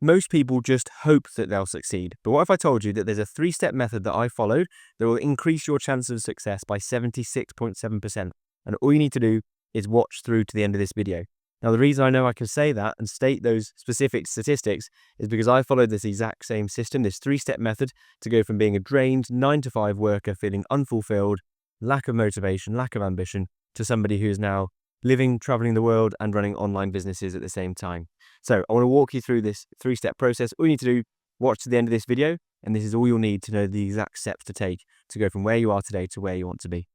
most people just hope that they'll succeed. But what if I told you that there's a 3-step method that I followed that will increase your chances of success by 76.7%? And all you need to do is watch through to the end of this video. Now, the reason I know I can say that and state those specific statistics is because I followed this exact same system, this 3-step method, to go from being a drained 9-to-5 worker, feeling unfulfilled, lack of motivation, lack of ambition, to somebody who is now living, traveling the world, and running online businesses at the same time. So I want to walk you through this 3-step process. All you need to do, watch to the end of this video, and this is all you'll need to know the exact steps to take to go from where you are today to where you want to be.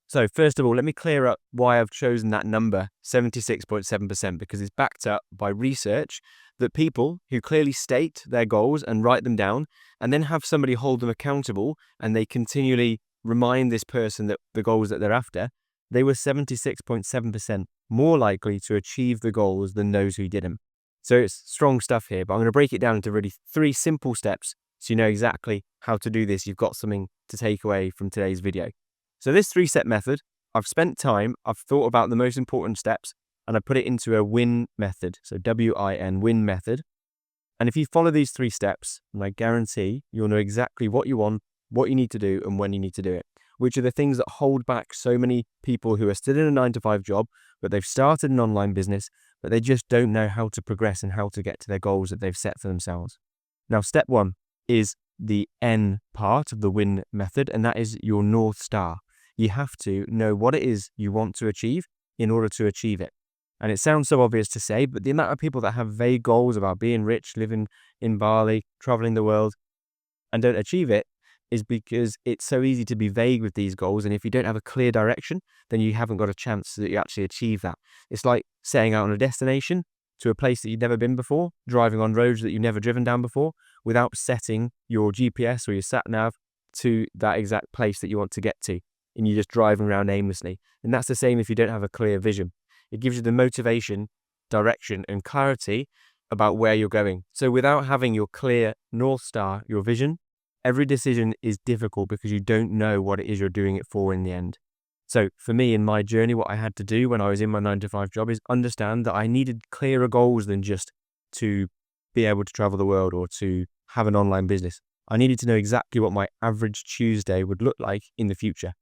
So first of all, let me clear up why I've chosen that number, 76.7%, because it's backed up by research that people who clearly state their goals and write them down, and then have somebody hold them accountable, and they continually remind this person that the goals that they're after, they were 76.7% more likely to achieve the goals than those who didn't. So it's strong stuff here, but I'm going to break it down into really 3 simple steps so you know exactly how to do this. You've got something to take away from today's video. So this 3-step method, I've spent time, I've thought about the most important steps, and I put it into a WIN method. So W-I-N, WIN method. And if you follow these 3 steps, and I guarantee you'll know exactly what you want, what you need to do, and when you need to do it, which are the things that hold back so many people who are still in a 9-to-5 job, but they've started an online business, but they just don't know how to progress and how to get to their goals that they've set for themselves. Now, step 1 is the N part of the WIN method, and that is your North Star. You have to know what it is you want to achieve in order to achieve it. And it sounds so obvious to say, but the amount of people that have vague goals about being rich, living in Bali, traveling the world, and don't achieve it is because it's so easy to be vague with these goals. And if you don't have a clear direction, then you haven't got a chance that you actually achieve that. It's like setting out on a destination to a place that you've never been before, driving on roads that you've never driven down before, without setting your GPS or your sat nav to that exact place that you want to get to. And you're just driving around aimlessly. And that's the same if you don't have a clear vision. It gives you the motivation, direction, and clarity about where you're going. So without having your clear North Star, your vision, every decision is difficult because you don't know what it is you're doing it for in the end. So for me, in my journey, what I had to do when I was in my 9-to-5 job is understand that I needed clearer goals than just to be able to travel the world or to have an online business. I needed to know exactly what my average Tuesday would look like in the future.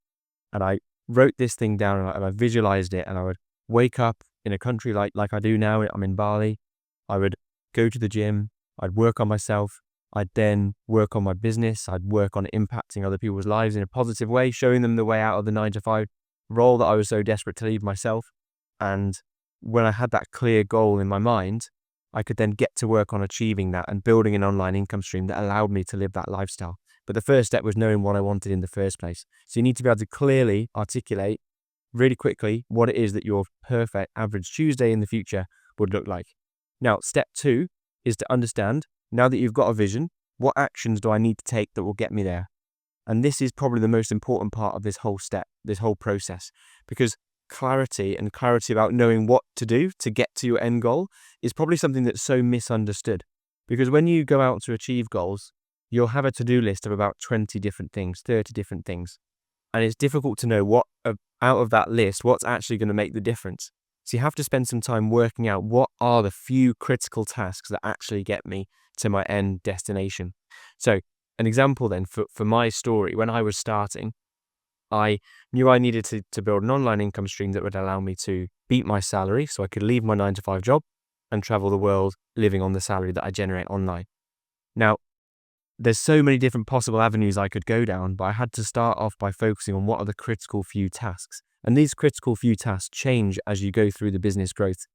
And I wrote this thing down and I visualized it, and I would wake up in a country like I do now. I'm in Bali. I would go to the gym. I'd work on myself. I'd then work on my business. I'd work on impacting other people's lives in a positive way, showing them the way out of the 9-to-5 role that I was so desperate to leave myself. And when I had that clear goal in my mind, I could then get to work on achieving that and building an online income stream that allowed me to live that lifestyle. But the first step was knowing what I wanted in the first place. So you need to be able to clearly articulate really quickly what it is that your perfect average Tuesday in the future would look like. Now, step 2 is to understand, now that you've got a vision, what actions do I need to take that will get me there? And this is probably the most important part of this whole step, this whole process, because clarity about knowing what to do to get to your end goal is probably something that's so misunderstood. Because when you go out to achieve goals, you'll have a to-do list of about 20 different things, 30 different things. And it's difficult to know what out of that list, what's actually going to make the difference. So you have to spend some time working out what are the few critical tasks that actually get me to my end destination. So an example then for my story, when I was starting, I knew I needed to build an online income stream that would allow me to beat my salary so I could leave my 9-to-5 job and travel the world living on the salary that I generate online. Now, there's so many different possible avenues I could go down, but I had to start off by focusing on what are the critical few tasks. And these critical few tasks change as you go through the business growth.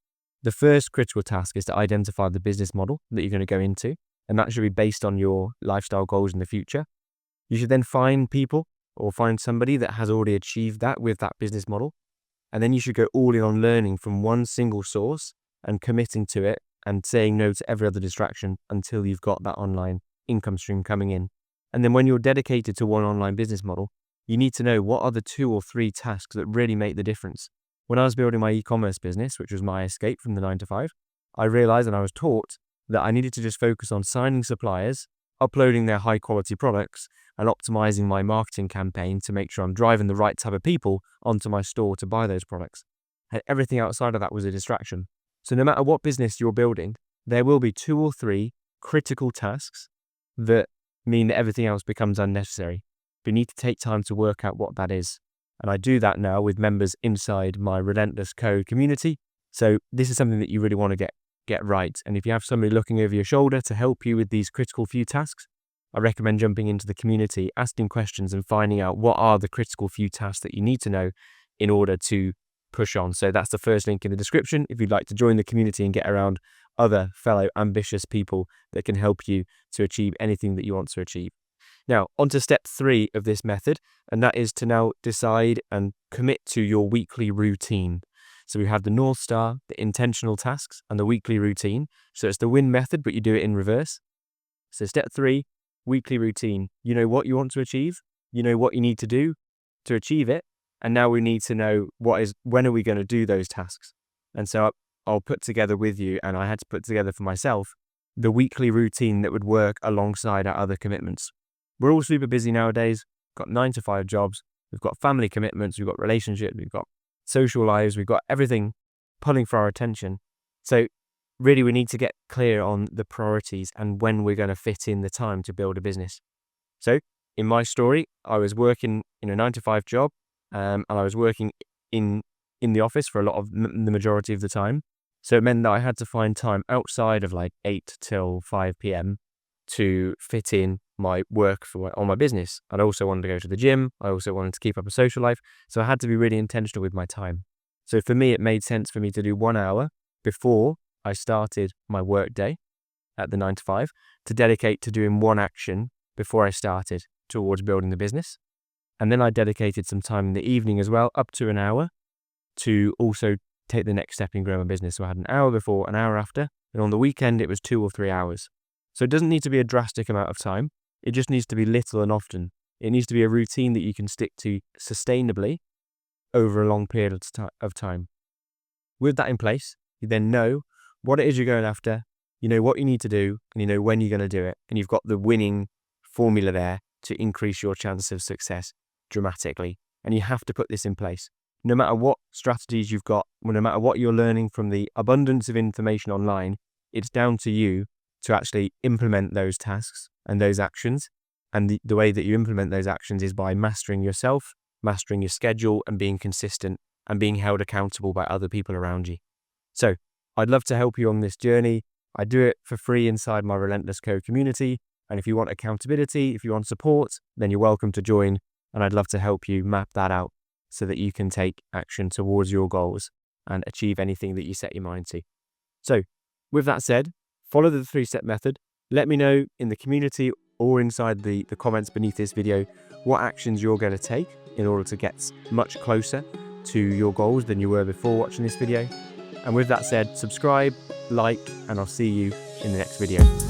The first critical task is to identify the business model that you're going to go into, and that should be based on your lifestyle goals in the future. You should then find people or find somebody that has already achieved that with that business model. And then you should go all in on learning from one single source and committing to it and saying no to every other distraction until you've got that online income stream coming in. And then when you're dedicated to one online business model, you need to know what are the 2 or 3 tasks that really make the difference. When I was building my e-commerce business, which was my escape from the 9-to-5, I realized and I was taught that I needed to just focus on signing suppliers, uploading their high quality products, and optimizing my marketing campaign to make sure I'm driving the right type of people onto my store to buy those products. And everything outside of that was a distraction. So no matter what business you're building, there will be 2 or 3 critical tasks that mean that everything else becomes unnecessary. But you need to take time to work out what that is. And I do that now with members inside my Relentless Code community. So this is something that you really want to get right. And if you have somebody looking over your shoulder to help you with these critical few tasks, I recommend jumping into the community, asking questions and finding out what are the critical few tasks that you need to know in order to push on. So that's the first link in the description if you'd like to join the community and get around other fellow ambitious people that can help you to achieve anything that you want to achieve. Now, on to step 3 of this method, and that is to now decide and commit to your weekly routine. So we have the North Star, the intentional tasks, and the weekly routine. So it's the win method, but you do it in reverse. So step 3, weekly routine. You know what you want to achieve. You know what you need to do to achieve it. And now we need to know when are we going to do those tasks. And so I'll put together with you, and I had to put together for myself, the weekly routine that would work alongside our other commitments. We're all super busy nowadays, got 9-to-5 jobs, we've got family commitments, we've got relationships, we've got social lives, we've got everything pulling for our attention. So really we need to get clear on the priorities and when we're going to fit in the time to build a business. So in my story, I was working in a 9-to-5 job, and I was working in the office for a lot of the majority of the time. So it meant that I had to find time outside of like 8 till 5 p.m. to fit in my work on my business. I also wanted to go to the gym. I also wanted to keep up a social life. So I had to be really intentional with my time. So for me, it made sense for me to do 1 hour before I started my work day at the 9-to-5 to dedicate to doing one action before I started towards building the business. And then I dedicated some time in the evening as well, up to an hour, to also take the next step in growing my business. So I had an hour before, an hour after, and on the weekend it was 2 or 3 hours. So it doesn't need to be a drastic amount of time. It just needs to be little and often. It needs to be a routine that you can stick to sustainably over a long period of time. With that in place, you then know what it is you're going after, you know what you need to do, and you know when you're going to do it. And you've got the winning formula there to increase your chance of success dramatically. And you have to put this in place. No matter what strategies you've got, no matter what you're learning from the abundance of information online, it's down to you to actually implement those tasks and those actions. And the way that you implement those actions is by mastering yourself, mastering your schedule, and being consistent and being held accountable by other people around you. So I'd love to help you on this journey. I do it for free inside my Relentless Code community. And if you want accountability, if you want support, then you're welcome to join. And I'd love to help you map that out so that you can take action towards your goals and achieve anything that you set your mind to. So with that said, follow the 3-step method. Let me know in the community or inside the comments beneath this video what actions you're going to take in order to get much closer to your goals than you were before watching this video. And with that said, subscribe, like, and I'll see you in the next video.